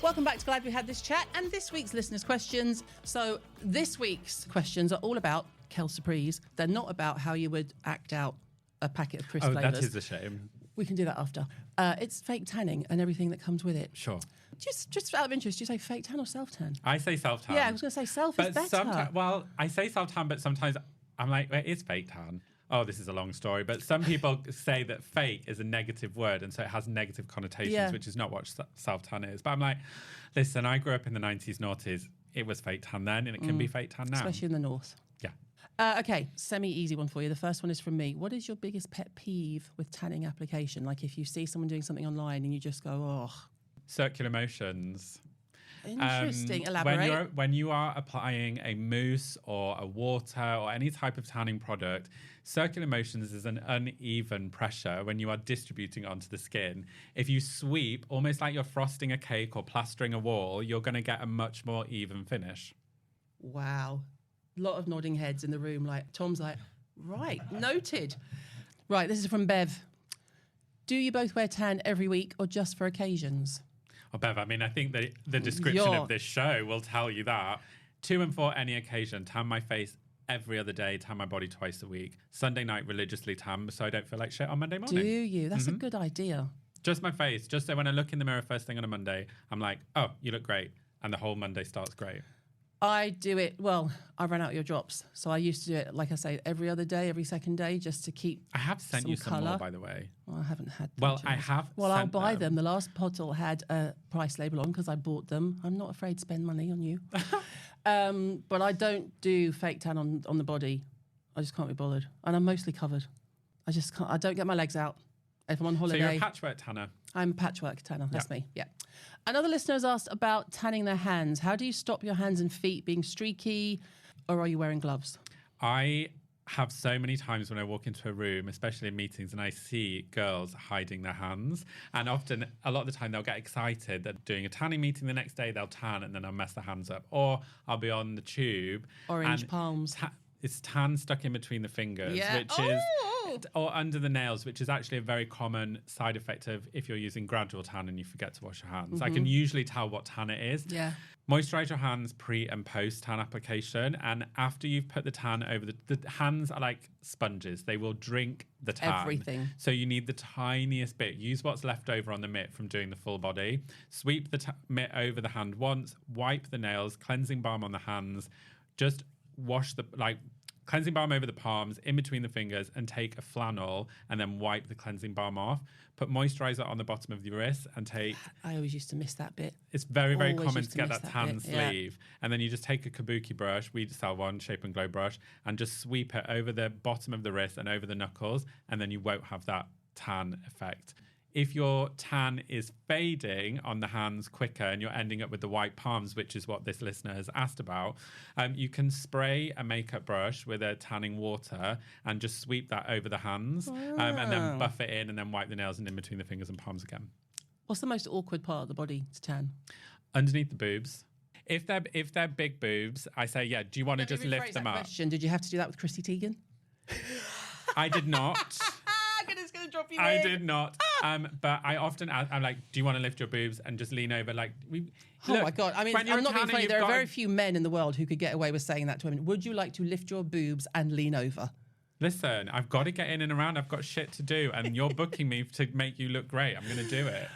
Welcome back to Glad We Had This Chat and this week's listeners' questions. So this week's questions are all about Kel Surprise. They're not about how you would act out a packet of crisp flavours. That is a shame. We can do that after. It's fake tanning and everything that comes with it. Sure. Just out of interest, do you say fake tan or self-tan? I say self-tan. Yeah, I was going to say self is better. Well, I say self-tan, but sometimes I'm like, it is fake tan. Oh, this is a long story. But some people say that fake is a negative word, and so it has negative connotations, which is not what self-tan is. But I'm like, listen, I grew up in the 90s, noughties. It was fake tan then, and it can be fake tan now. Especially in the north. Yeah. Okay, semi-easy one for you. The first one is from me. What is your biggest pet peeve with tanning application? Like if you see someone doing something online and you just go, oh. Circular motions. Interesting. Elaborate. When you are applying a mousse or a water or any type of tanning product, circular motions is an uneven pressure when you are distributing onto the skin. If you sweep, almost like you're frosting a cake or plastering a wall, you're going to get a much more even finish. Wow. A lot of nodding heads in the room. Like Tom's like, right, noted. Right, this is from Bev. Do you both wear tan every week or just for occasions? Oh, Bev, I mean, I think the description of this show will tell you that. To and for any occasion, tan my face every other day, tan my body twice a week. Sunday night, religiously tan, so I don't feel like shit on Monday morning. Do you? That's a good idea. Just my face. Just so when I look in the mirror first thing on a Monday, I'm like, oh, you look great. And the whole Monday starts great. I do it, well, I ran out of your drops. So I used to do it, like I say, every other day, every second day, just to keep I have sent you some colour. More, by the way. Well, I haven't had them. Well, I have Well, I'll sent buy them. The last bottle had a price label on because I bought them. I'm not afraid to spend money on you. But I don't do fake tan on the body. I just can't be bothered. And I'm mostly covered. I just can't. I don't get my legs out. If I'm on holiday. So you're a patchwork tanner? I'm a patchwork tanner. That's me. Yeah. Another listener has asked about tanning their hands. How do you stop your hands and feet being streaky, or are you wearing gloves? I have so many times when I walk into a room, especially in meetings, and I see girls hiding their hands. And often, a lot of the time, they'll get excited that doing a tanning meeting the next day, they'll tan and then I'll mess their hands up. Or I'll be on the tube. Orange palms. It's tan stuck in between the fingers, which is, or under the nails, which is actually a very common side effect of if you're using gradual tan and you forget to wash your hands. I can usually tell what tan it is. Yeah. Moisturise your hands pre and post tan application. And after you've put the tan over the hands are like sponges. They will drink the tan. Everything. So you need the tiniest bit. Use what's left over on the mitt from doing the full body. Sweep the mitt over the hand once. Wipe the nails. Cleansing balm on the hands. Just wash cleansing balm over the palms, in between the fingers, and take a flannel and then wipe the cleansing balm off. Put moisturiser on the bottom of the wrist and take... I always used to miss that bit. It's very, very common to get that tan sleeve. Yeah. And then you just take a kabuki brush, we sell one, Shape and Glow brush, and just sweep it over the bottom of the wrist and over the knuckles, and then you won't have that tan effect. If your tan is fading on the hands quicker and you're ending up with the white palms, which is what this listener has asked about, you can spray a makeup brush with a tanning water and just sweep that over the hands and then buff it in and then wipe the nails and in between the fingers and palms again. What's the most awkward part of the body to tan? Underneath the boobs. If they're big boobs, I say, yeah, do you want to just lift them up? Question. Did you have to do that with Chrissy Teigen? I did not. It's going to drop you I did not. But I often ask, I'm like, do you want to lift your boobs and just lean over? Like, oh my God. I mean, I'm not being funny. There are very few men in the world who could get away with saying that to women. Would you like to lift your boobs and lean over? Listen, I've got to get in and around. I've got shit to do. And you're booking me to make you look great. I'm going to do it.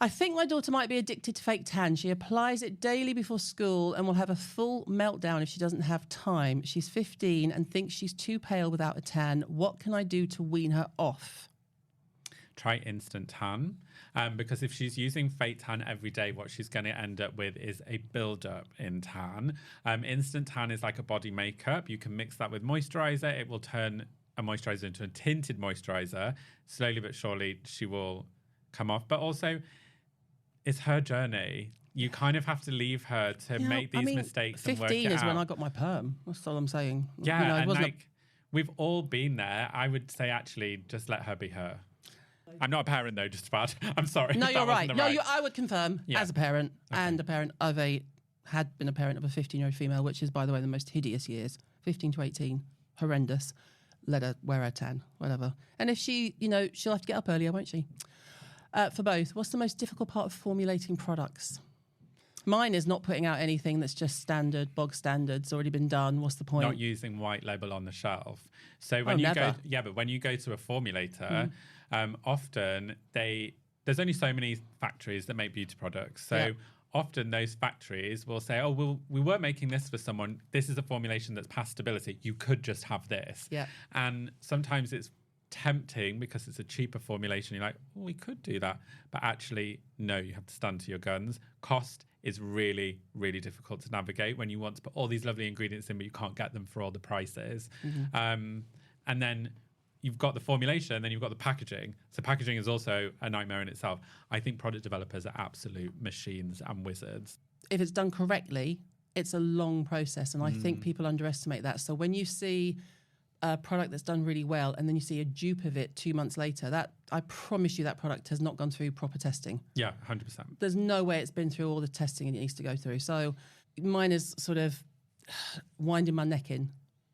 I think my daughter might be addicted to fake tan. She applies it daily before school and will have a full meltdown if she doesn't have time. She's 15 and thinks she's too pale without a tan. What can I do to wean her off? Try instant tan, because if she's using fake tan every day, what she's going to end up with is a build-up in tan. Instant tan is like a body makeup. You can mix that with moisturiser. It will turn a moisturiser into a tinted moisturiser. Slowly but surely, she will come off. But also, it's her journey. You kind of have to leave her to make these mistakes and work it out. 15 is when I got my perm. That's all I'm saying. Yeah, and we've all been there. I would say, actually, just let her be her. I'm not a parent, though, just about. I'm sorry. No, you're right. No, I would confirm, as a parent and a parent of had been a parent of a 15-year-old female, which is, by the way, the most hideous years, 15 to 18, horrendous. Let her wear her tan, whatever. And if she, she'll have to get up earlier, won't she? For both, what's the most difficult part of formulating products? Mine is not putting out anything that's just standard, bog standard. It's already been done. What's the point? Not using white label on the shelf. So when you never. but when you go to a formulator, often there's only so many factories that make beauty products. So often those factories will say, oh, we were making this for someone. This is a formulation that's past stability. You could just have this. Yeah. And sometimes it's tempting because it's a cheaper formulation. You're like, oh, we could do that. But actually, no, you have to stand to your guns. Cost is really, really difficult to navigate when you want to put all these lovely ingredients in, but you can't get them for all the prices. And then you've got the formulation, then you've got the packaging. So packaging is also a nightmare in itself. I think product developers are absolute machines and wizards. If it's done correctly, it's a long process. And I think people underestimate that. So when you see a product that's done really well and then you see a dupe of it 2 months later, that I promise you that product has not gone through proper testing. Yeah, 100%. There's no way it's been through all the testing it needs to go through. So mine is sort of winding my neck in.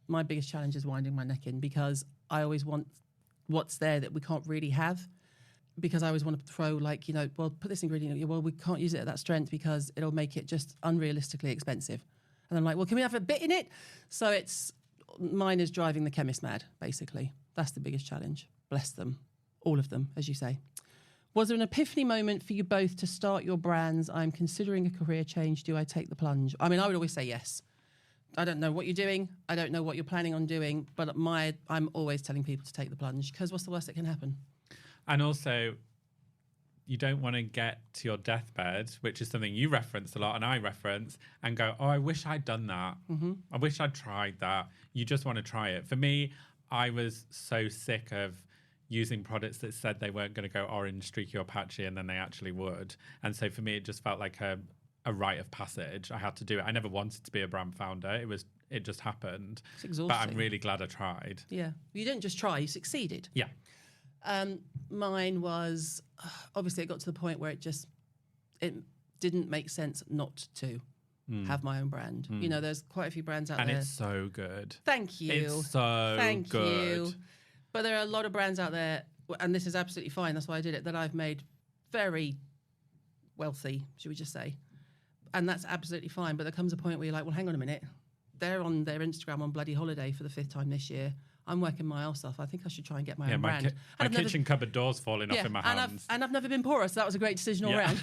My biggest challenge is winding my neck in because I always want what's there that we can't really have, because I always want to throw well, put this ingredient, well, we can't use it at that strength because it'll make it just unrealistically expensive. And I'm like, well, can we have a bit in it? So mine is driving the chemist mad, basically. That's the biggest challenge. Bless them. All of them, as you say. Was there an epiphany moment for you both to start your brands? I'm considering a career change. Do I take the plunge? I mean, I would always say yes. I don't know what you're doing. I don't know what you're planning on doing. But I'm always telling people to take the plunge because what's the worst that can happen? And also, you don't want to get to your deathbed, which is something you reference a lot and I reference, and go, oh, I wish I'd done that. I wish I'd tried that. You just want to try it. For me, I was so sick of using products that said they weren't going to go orange, streaky or patchy, and then they actually would. And so for me, it just felt like a rite of passage. I had to do it. I never wanted to be a brand founder. It just happened. It's exhausting. But I'm really glad I tried. Yeah. You didn't just try, you succeeded. Yeah. Mine was, obviously it got to the point where it didn't make sense not to have my own brand. You know, there's quite a few brands out there. And it's so good. Thank you. It's so Thank good. you. But there are a lot of brands out there, and this is absolutely fine, that's why I did it, that I've made very wealthy, should we just say. And that's absolutely fine. But there comes a point where you're like, well, hang on a minute. They're on their Instagram on bloody holiday for the 5th time this year. I'm working my arse off. I think I should try and get my own brand. My kitchen cupboard door's falling off in my hands. And I've never been poorer, so that was a great decision all round.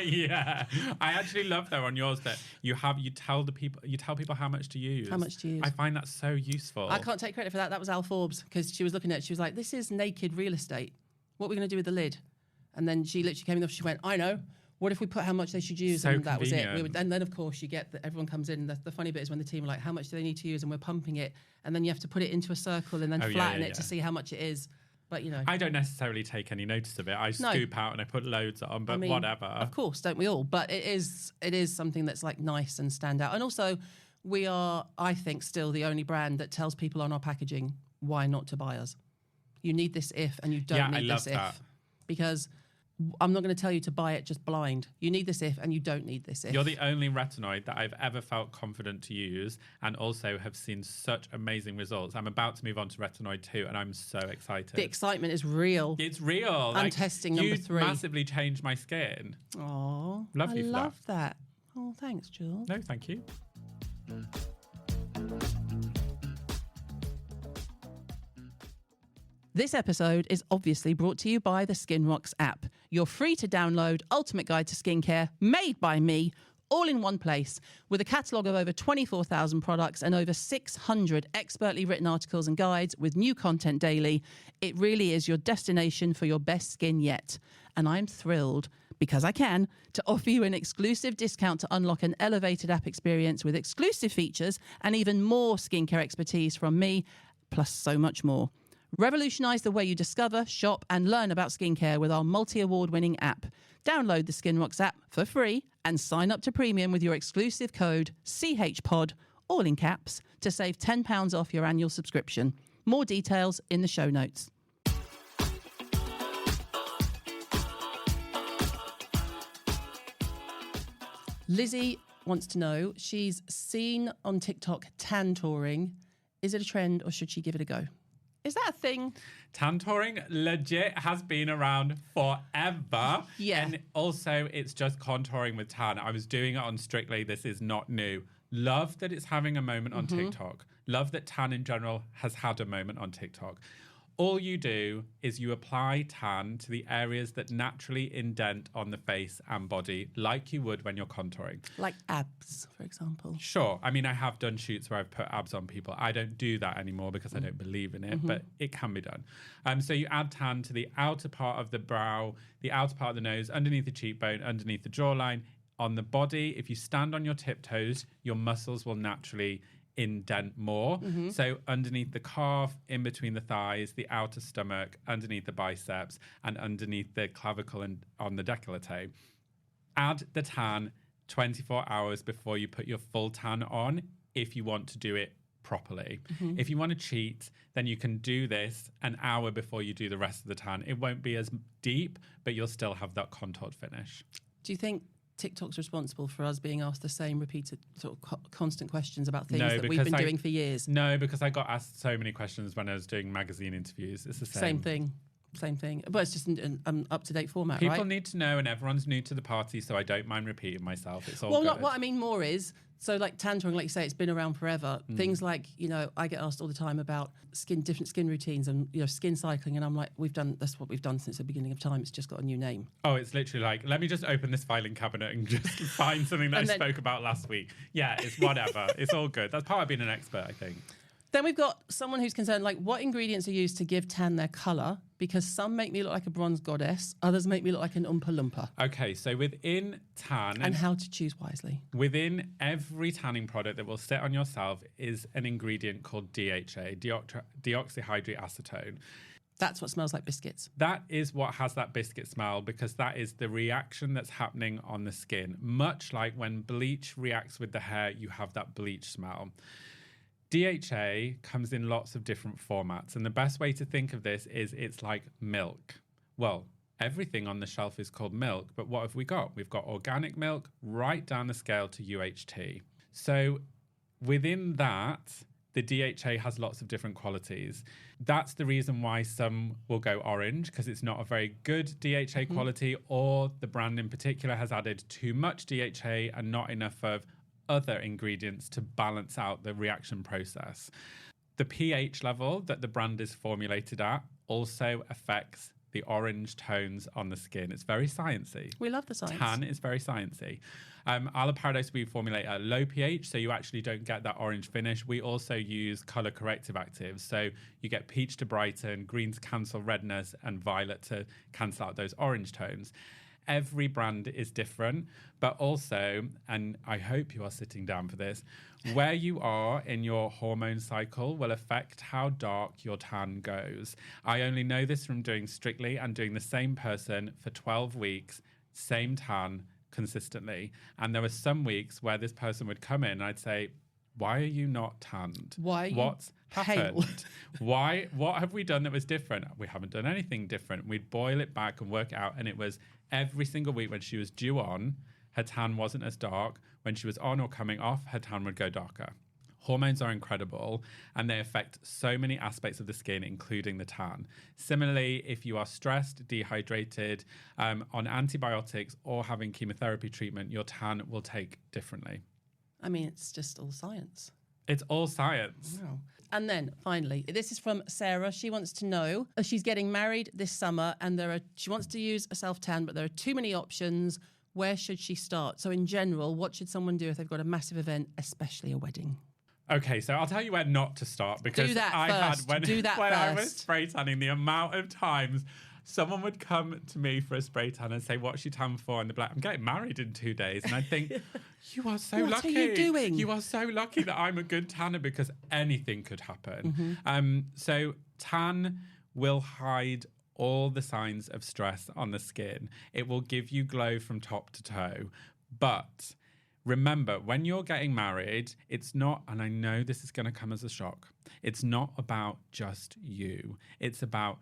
Yeah. I actually love though on yours that you tell people how much to use. How much to use. I find that so useful. I can't take credit for that. That was Al Forbes, because she was looking at it. She was like, this is naked real estate. What are we going to do with the lid? And then she literally came in and she went, I know. What if we put how much they should use? So and that convenient. was it. And then, of course, you get that everyone comes in. The funny bit is when the team are like, how much do they need to use? And we're pumping it. And then you have to put it into a circle and then flatten it to see how much it is. But, I don't necessarily take any notice of it. I scoop out and I put loads on, but whatever. Of course, don't we all? But it is something that's like nice and stand out. And also, we are, I think, still the only brand that tells people on our packaging why not to buy us. You need this if, and you don't need this if. Because I'm not going to tell you to buy it just blind. You need this if, and you don't need this if. You're the only retinoid that I've ever felt confident to use, and also have seen such amazing results. I'm about to move on to retinoid 2, and I'm so excited. The excitement is real. It's real. I'm testing number 3. You massively changed my skin. Oh, love you for love that. Oh, thanks, Jules. No, thank you. This episode is obviously brought to you by the SkinRocks app, your free-to-download ultimate guide to skincare, made by me, all in one place, with a catalogue of over 24,000 products and over 600 expertly written articles and guides with new content daily. It really is your destination for your best skin yet. And I'm thrilled, because I can, to offer you an exclusive discount to unlock an elevated app experience with exclusive features and even more skincare expertise from me, plus so much more. Revolutionise the way you discover, shop and learn about skincare with our multi-award-winning app. Download the SkinRocks app for free and sign up to Premium with your exclusive code CHPOD, all in caps, to save £10 off your annual subscription. More details in the show notes. Lizzie wants to know, she's seen on TikTok Tantouring. Is it a trend or should she give it a go? Is that a thing? Tantouring legit has been around forever. Yeah. And also, it's just contouring with tan. I was doing it on Strictly. This is not new. Love that it's having a moment on TikTok. Love that tan in general has had a moment on TikTok. All you do is you apply tan to the areas that naturally indent on the face and body, like you would when you're contouring. Like abs, for example. Sure. I mean, I have done shoots where I've put abs on people. I don't do that anymore because I don't believe in it, but it can be done. So you add tan to the outer part of the brow, the outer part of the nose, underneath the cheekbone, underneath the jawline. On the body, if you stand on your tiptoes, your muscles will naturally indent more. So underneath the calf, in between the thighs, the outer stomach, underneath the biceps, and underneath the clavicle and on the décolleté. Add the tan 24 hours before you put your full tan on if you want to do it properly. If you want to cheat, then you can do this an hour before you do the rest of the tan. It won't be as deep, but you'll still have that contoured finish. Do you think TikTok's responsible for us being asked the same repeated sort of constant questions about things that we've been doing for years? No, because I got asked so many questions when I was doing magazine interviews. It's the same thing. But it's just an up-to-date format, People right? need to know, and everyone's new to the party, so I don't mind repeating myself. It's all well, good. what I mean more is, so like Tantouring, like you say, it's been around forever. Things like, you know, I get asked all the time about different skin routines and, you know, skin cycling, and I'm like, that's what we've done since the beginning of time. It's just got a new name. Oh, it's literally like, let me just open this filing cabinet and just find something that I spoke about last week. Yeah, it's whatever. It's all good. That's part of being an expert, I think. Then we've got someone who's concerned, like, what ingredients are used to give tan their colour? Because some make me look like a bronze goddess, others make me look like an Oompa Loompa. Okay, so within tan... And how to choose wisely. Within every tanning product that will sit on yourself is an ingredient called DHA, deoxyhydrate acetone. That's what smells like biscuits. That is what has that biscuit smell, because that is the reaction that's happening on the skin. Much like when bleach reacts with the hair, you have that bleach smell. DHA comes in lots of different formats, and the best way to think of this is it's like milk. Well, everything on the shelf is called milk, but what have we got? We've got organic milk right down the scale to UHT. So within that, the DHA has lots of different qualities. That's the reason why some will go orange, because it's not a very good DHA quality, or the brand in particular has added too much DHA and not enough of other ingredients to balance out the reaction process. The pH level that the brand is formulated at also affects the orange tones on the skin. It's very sciencey. We love the science. Tan is very sciencey. Ala Paradise, we formulate at low pH, so you actually don't get that orange finish. We also use color corrective actives, so you get peach to brighten, green to cancel redness, and violet to cancel out those orange tones. Every brand is different, but also, and I hope you are sitting down for this, where you are in your hormone cycle will affect how dark your tan goes. I only know this from doing Strictly and doing the same person for 12 weeks, same tan consistently. And there were some weeks where this person would come in and I'd say, why are you not tanned? What's happened? What have we done that was different? We haven't done anything different. We'd boil it back and work it out, and it was every single week when she was due on, her tan wasn't as dark. When she was on or coming off, her tan would go darker. Hormones are incredible, and they affect so many aspects of the skin, including the tan. Similarly, if you are stressed, dehydrated, on antibiotics, or having chemotherapy treatment, your tan will take differently. I mean, it's just all science. It's all science. Wow. And then, finally, this is from Sarah. She wants to know, she's getting married this summer, and she wants to use a self-tan, but there are too many options. Where should she start? So in general, what should someone do if they've got a massive event, especially a wedding? Okay, so I'll tell you where not to start, because when I was spray tanning, the amount of times someone would come to me for a spray tan and say, what's your tan for? And they'd be like, I'm getting married in 2 days. And I think, you are so lucky. What are you doing? You are so lucky that I'm a good tanner, because anything could happen. So tan will hide all the signs of stress on the skin. It will give you glow from top to toe. But remember, when you're getting married, it's not, and I know this is going to come as a shock, it's not about just you. It's about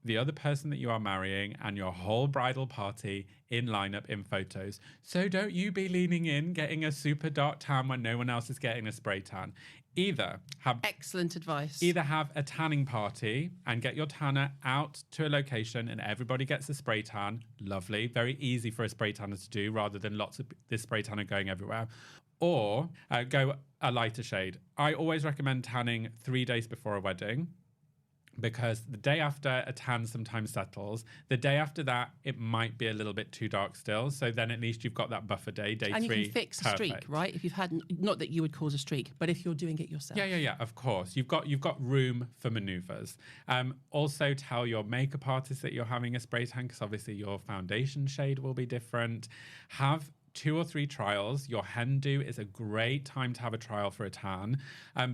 the other person that you are marrying and your whole bridal party in lineup in photos. So don't you be leaning in, getting a super dark tan when no one else is getting a spray tan. Excellent advice. Either have a tanning party and get your tanner out to a location and everybody gets a spray tan. Lovely. Very easy for a spray tanner to do rather than lots of this spray tanner going everywhere. Or go a lighter shade. I always recommend tanning 3 days before a wedding, because the day after a tan sometimes settles. The day after that, it might be a little bit too dark still. So then at least you've got that buffer day 3. And you can fix a streak, right? If you've had, not that you would cause a streak, but if you're doing it yourself. Yeah, of course. You've got room for manoeuvres. Also tell your makeup artist that you're having a spray tan, because obviously your foundation shade will be different. Have 2 or 3 trials. Your hen do is a great time to have a trial for a tan,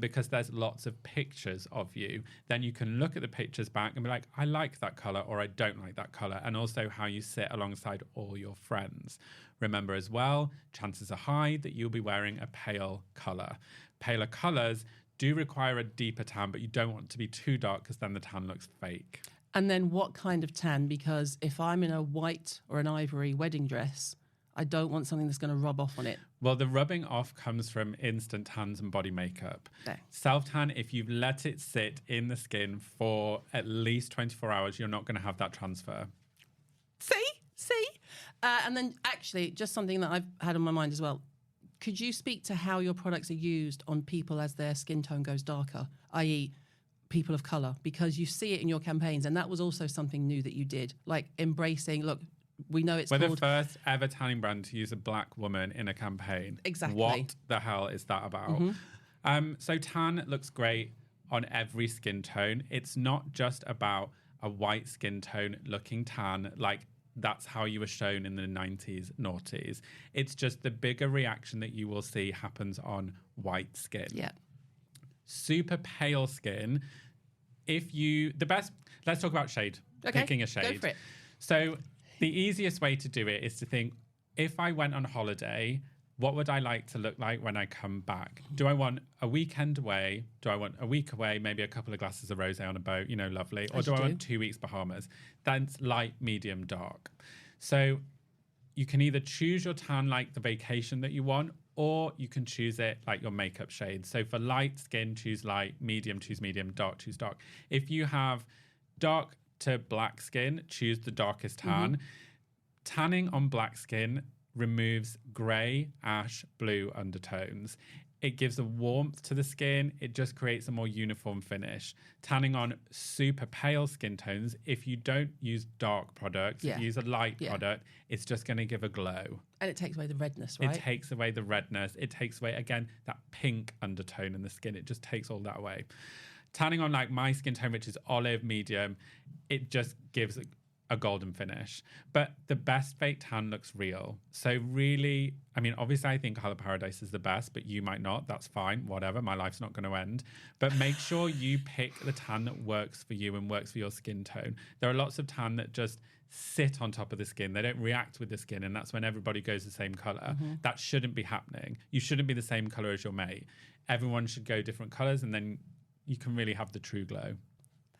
because there's lots of pictures of you. Then you can look at the pictures back and be like, I like that colour or I don't like that colour, and also how you sit alongside all your friends. Remember as well, chances are high that you'll be wearing a pale colour. Paler colours do require a deeper tan, but you don't want it to be too dark because then the tan looks fake. And then what kind of tan? Because if I'm in a white or an ivory wedding dress, I don't want something that's going to rub off on it. Well, the rubbing off comes from instant tans and body makeup. No. Self-tan, if you've let it sit in the skin for at least 24 hours, you're not going to have that transfer. See? And then actually, just something that I've had on my mind as well. Could you speak to how your products are used on people as their skin tone goes darker, i.e. people of colour? Because you see it in your campaigns, and that was also something new that you did, like embracing, look, we know We're the first ever tanning brand to use a black woman in a campaign. Exactly. What the hell is that about? Mm-hmm. So tan looks great on every skin tone. It's not just about a white skin tone looking tan, like that's how you were shown in the 90s, noughties. It's just the bigger reaction that you will see happens on white skin. Yeah. Super pale skin. Let's talk about shade. Okay, Picking a shade. Go for it. So the easiest way to do it is to think, if I went on holiday, what would I like to look like when I come back? Do I want a weekend away? Do I want a week away, maybe a couple of glasses of rosé on a boat, lovely? Or do I want 2 weeks Bahamas? That's light, medium, dark. So you can either choose your tan like the vacation that you want, or you can choose it like your makeup shade. So for light skin, choose light, medium, choose medium, dark, choose dark. If you have dark to black skin, choose the darkest tan. Mm-hmm. Tanning on black skin removes grey, ash, blue undertones. It gives a warmth to the skin. It just creates a more uniform finish. Tanning on super pale skin tones, if you don't use dark products, if you use a light product, it's just going to give a glow. And it takes away the redness, right? It takes away the redness. It takes away, again, that pink undertone in the skin. It just takes all that away. Tanning on like my skin tone, which is olive medium, it just gives a golden finish. But the best fake tan looks real. So really, obviously I think Colour Paradise is the best, but you might not. That's fine, whatever. My life's not going to end. But make sure you pick the tan that works for you and works for your skin tone. There are lots of tan that just sit on top of the skin. They don't react with the skin, and that's when everybody goes the same colour. Mm-hmm. That shouldn't be happening. You shouldn't be the same colour as your mate. Everyone should go different colours, and then you can really have the true glow.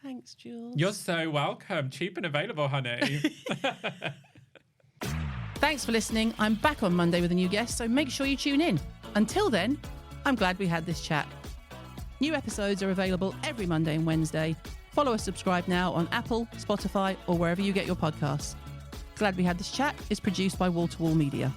Thanks, Jules. You're so welcome. Cheap and available, honey. Thanks for listening. I'm back on Monday with a new guest, so make sure you tune in. Until then, I'm glad we had this chat. New episodes are available every Monday and Wednesday. Follow or subscribe now on Apple, Spotify, or wherever you get your podcasts. Glad We Had This Chat is produced by Wall to Wall Media.